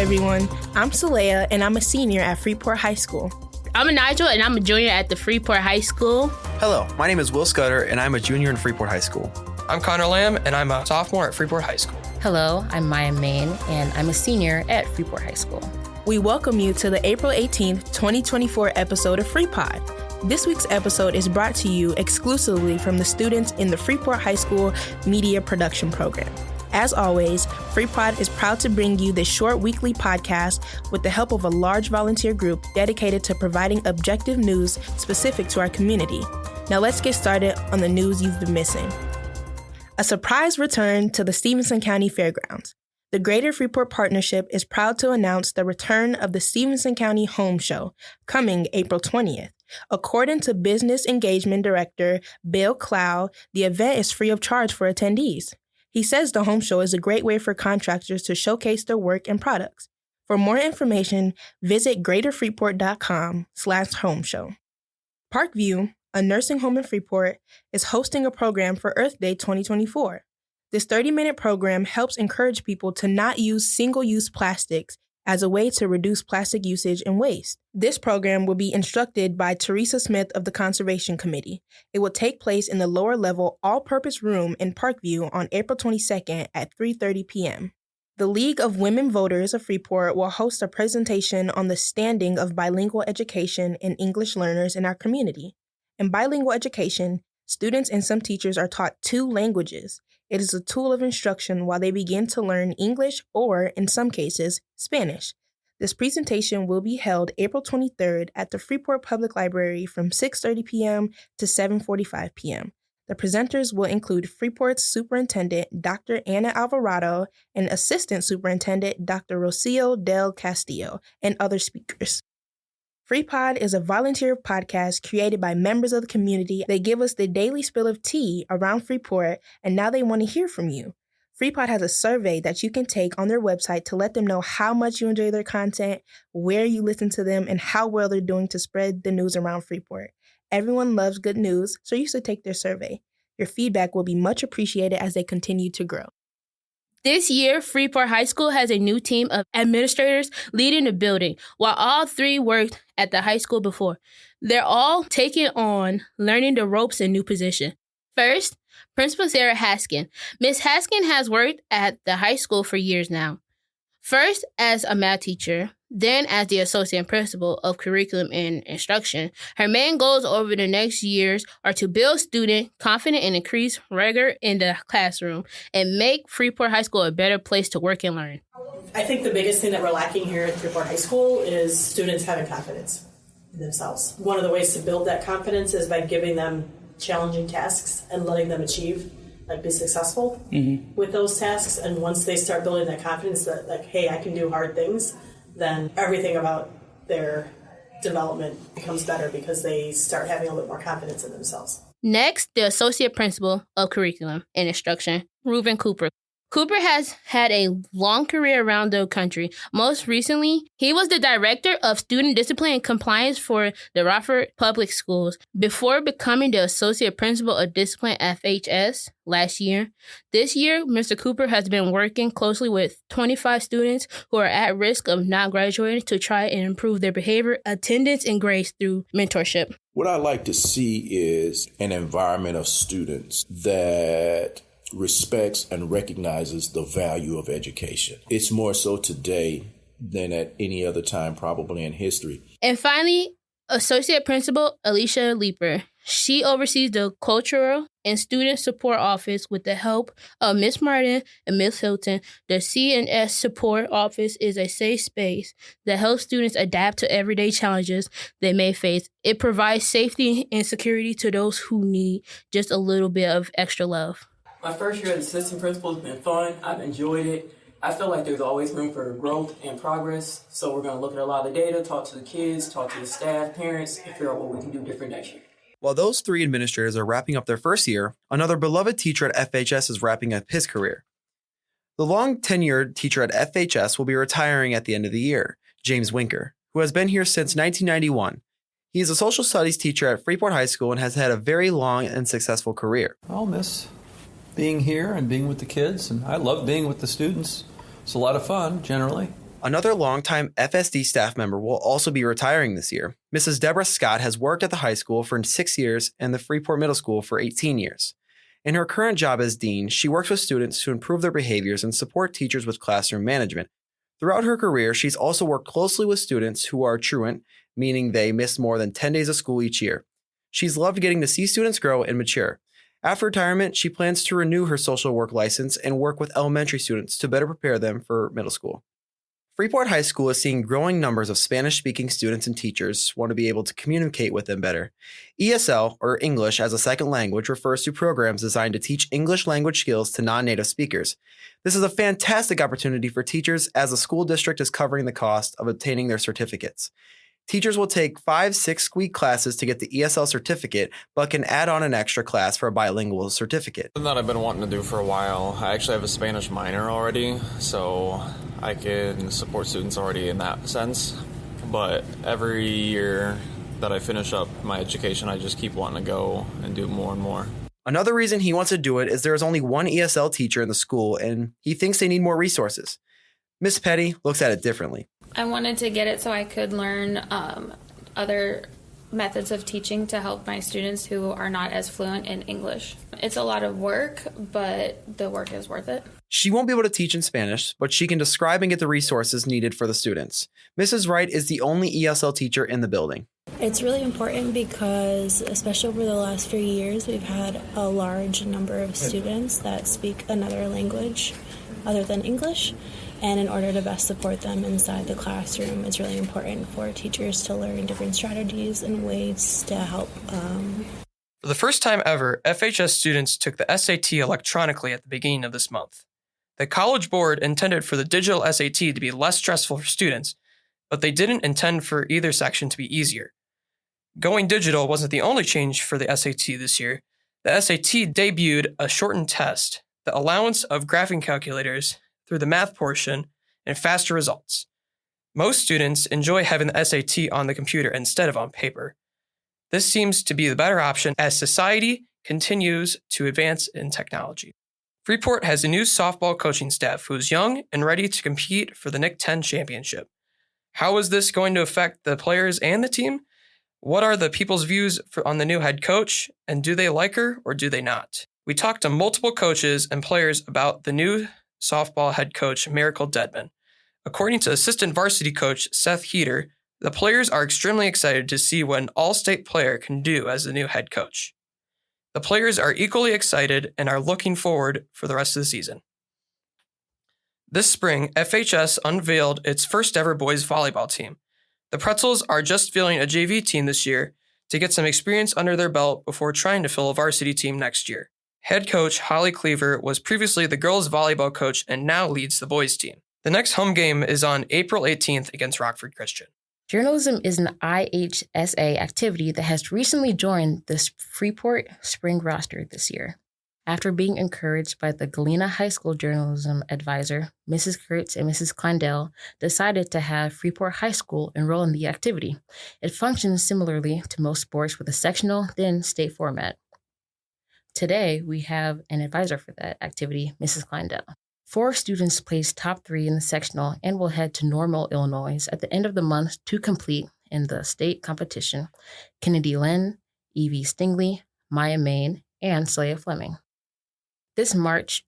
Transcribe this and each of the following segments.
everyone. I'm Saleha, and I'm a senior at Freeport High School. I'm Nigel, and I'm a junior at the Freeport High School. Hello, my name is Will Scudder, and I'm a junior in Freeport High School. I'm Connor Lamb, and I'm a sophomore at Freeport High School. Hello, I'm Maya Main, and I'm a senior at Freeport High School. We welcome you to the April 18th, 2024 episode of FREEPOD. This week's episode is brought to you exclusively from the students in the Freeport High School Media Production Program. As always, FREEPOD is proud to bring you this short weekly podcast with the help of a large volunteer group dedicated to providing objective news specific to our community. Now let's get started on the news you've been missing. A surprise return to the Stevenson County Fairgrounds. The Greater Freeport Partnership is proud to announce the return of the Stevenson County Home Show, coming April 20th. According to Business Engagement Director Bill Clow, the event is free of charge for attendees. He says the home show is a great way for contractors to showcase their work and products. For more information, visit greaterfreeport.com/homeshow. Parkview, a nursing home in Freeport, is hosting a program for Earth Day 2024. This 30-minute program helps encourage people to not use single-use plastics as a way to reduce plastic usage and waste. This program will be instructed by Teresa Smith of the Conservation Committee. It will take place in the lower level all-purpose room in Parkview on April 22nd at 3:30 p.m. The League of Women Voters of Freeport will host a presentation on the standing of bilingual education and English learners in our community. In bilingual education, students and some teachers are taught 2 languages. It is a tool of instruction while they begin to learn English or, in some cases, Spanish. This presentation will be held April 23rd at the Freeport Public Library from 6:30 p.m. to 7:45 p.m. The presenters will include Freeport's Superintendent, Dr. Anna Alvarado, and Assistant Superintendent, Dr. Rocio del Castillo, and other speakers. FREEPOD is a volunteer podcast created by members of the community. They give us the daily spill of tea around Freeport, and now they want to hear from you. FREEPOD has a survey that you can take on their website to let them know how much you enjoy their content, where you listen to them, and how well they're doing to spread the news around Freeport. Everyone loves good news, so you should take their survey. Your feedback will be much appreciated as they continue to grow. This year, Freeport High School has a new team of administrators leading the building, while all 3 worked at the high school before. They're all taking on learning the ropes in new position. First, Principal Sarah Haskin. Ms. Haskin has worked at the high school for years now. First as a math teacher, then as the associate principal of curriculum and instruction. Her main goals over the next years are to build student confidence and increase rigor in the classroom and make Freeport High School a better place to work and learn. I think the biggest thing that we're lacking here at Freeport High School is students having confidence in themselves. One of the ways to build that confidence is by giving them challenging tasks and letting them achieve, be successful with those tasks. And once they start building that confidence that, hey, I can do hard things, then everything about their development becomes better because they start having a little more confidence in themselves. Next, the Associate Principal of Curriculum and Instruction, Reuben Cooper. Cooper has had a long career around the country. Most recently, he was the Director of Student Discipline and Compliance for the Rockford Public Schools before becoming the Associate Principal of Discipline at FHS last year. This year, Mr. Cooper has been working closely with 25 students who are at risk of not graduating to try and improve their behavior, attendance, and grades through mentorship. What I like to see is an environment of students that respects and recognizes the value of education. It's more so today than at any other time probably in history. And finally, Associate Principal Alicia Leeper. She oversees the Cultural and Student Support Office with the help of Ms. Martin and Ms. Hilton. The C&S Support Office is a safe space that helps students adapt to everyday challenges they may face. It provides safety and security to those who need just a little bit of extra love. My first year as assistant principal has been fun. I've enjoyed it. I feel like there's always room for growth and progress. So we're going to look at a lot of the data, talk to the kids, talk to the staff, parents, and figure out what we can do different next year. While those 3 administrators are wrapping up their first year, another beloved teacher at FHS is wrapping up his career. The long-tenured teacher at FHS will be retiring at the end of the year, James Winker, who has been here since 1991. He is a social studies teacher at Freeport High School and has had a very long and successful career. I'll miss being here and being with the kids, and I love being with the students. It's a lot of fun, generally. Another longtime FSD staff member will also be retiring this year. Mrs. Deborah Scott has worked at the high school for 6 years and the Freeport Middle School for 18 years. In her current job as dean, she works with students to improve their behaviors and support teachers with classroom management. Throughout her career, she's also worked closely with students who are truant, meaning they miss more than 10 days of school each year. She's loved getting to see students grow and mature. After retirement, she plans to renew her social work license and work with elementary students to better prepare them for middle school. Freeport High School is seeing growing numbers of Spanish-speaking students and teachers want to be able to communicate with them better. ESL, or English as a Second Language, refers to programs designed to teach English language skills to non-native speakers. This is a fantastic opportunity for teachers as the school district is covering the cost of obtaining their certificates. Teachers will take 5 6-week classes to get the ESL certificate, but can add on an extra class for a bilingual certificate. Something that I've been wanting to do for a while. I actually have a Spanish minor already, so I can support students already in that sense. But every year that I finish up my education, I just keep wanting to go and do more and more. Another reason he wants to do it is there is only one ESL teacher in the school, and he thinks they need more resources. Miss Petty looks at it differently. I wanted to get it so I could learn other methods of teaching to help my students who are not as fluent in English. It's a lot of work, but the work is worth it. She won't be able to teach in Spanish, but she can describe and get the resources needed for the students. Mrs. Wright is the only ESL teacher in the building. It's really important because, especially over the last few years, we've had a large number of students that speak another language other than English. And in order to best support them inside the classroom, it's really important for teachers to learn different strategies and ways to help. For the first time ever, FHS students took the SAT electronically at the beginning of this month. The College Board intended for the digital SAT to be less stressful for students, but they didn't intend for either section to be easier. Going digital wasn't the only change for the SAT this year. The SAT debuted a shortened test, the allowance of graphing calculators through the math portion, and faster results. Most students enjoy having the SAT on the computer instead of on paper. This seems to be the better option as society continues to advance in technology. Freeport has a new softball coaching staff who is young and ready to compete for the NIC 10 championship. How is this going to affect the players and the team? What are the people's views on the new head coach, and do they like her or do they not? We talked to multiple coaches and players about the new softball head coach Miracle Deadman. According to assistant varsity coach Seth Heater, the players are extremely excited to see what an all-state player can do as the new head coach. The players are equally excited and are looking forward for the rest of the season. This spring, FHS unveiled its first ever boys volleyball team. The Pretzels are just fielding a JV team this year to get some experience under their belt before trying to fill a varsity team next year. Head coach Holly Cleaver was previously the girls' volleyball coach and now leads the boys' team. The next home game is on April 18th against Rockford Christian. Journalism is an IHSA activity that has recently joined the Freeport spring roster this year. After being encouraged by the Galena High School journalism advisor, Mrs. Kurtz and Mrs. Kleindell decided to have Freeport High School enroll in the activity. It functions similarly to most sports with a sectional, then state format. Today, we have an advisor for that activity, Mrs. Kleindell. 4 students placed top 3 in the sectional and will head to Normal, Illinois at the end of the month to compete in the state competition. Kennedy Lynn, Evie Stingley, Maya Main, and Saleya Fleming. This March,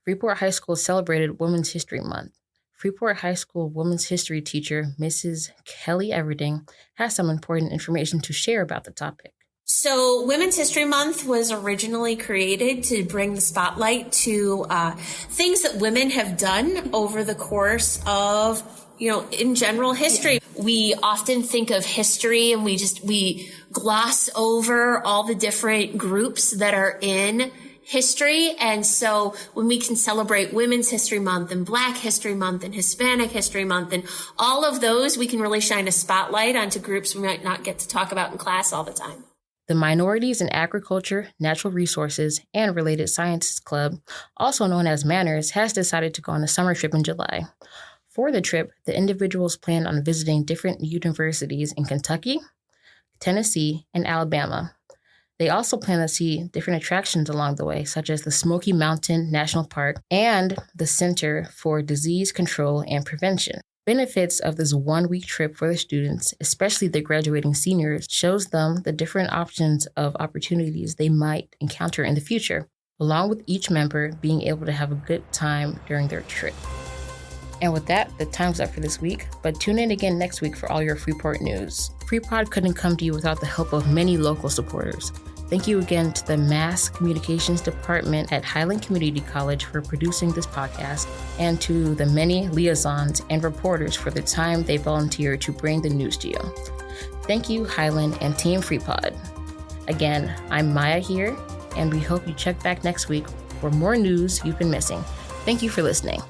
Freeport High School celebrated Women's History Month. Freeport High School Women's History teacher, Mrs. Kelly Everding, has some important information to share about the topic. So Women's History Month was originally created to bring the spotlight to things that women have done over the course of, in general history. We often think of history and we gloss over all the different groups that are in history. And so when we can celebrate Women's History Month and Black History Month and Hispanic History Month and all of those, we can really shine a spotlight onto groups we might not get to talk about in class all the time. The Minorities in Agriculture, Natural Resources, and Related Sciences Club, also known as Manners, has decided to go on a summer trip in July. For the trip, the individuals plan on visiting different universities in Kentucky, Tennessee, and Alabama. They also plan to see different attractions along the way, such as the Smoky Mountain National Park and the Center for Disease Control and Prevention. benefits of this 1-week trip for the students, especially the graduating seniors, shows them the different options of opportunities they might encounter in the future, along with each member being able to have a good time during their trip. And with that, the time's up for this week, but tune in again next week for all your Freeport news. FreePod couldn't come to you without the help of many local supporters. Thank you again to the Mass Communications Department at Highland Community College for producing this podcast, and to the many liaisons and reporters for the time they volunteered to bring the news to you. Thank you, Highland and Team FreePod. Again, I'm Maya here, and we hope you check back next week for more news you've been missing. Thank you for listening.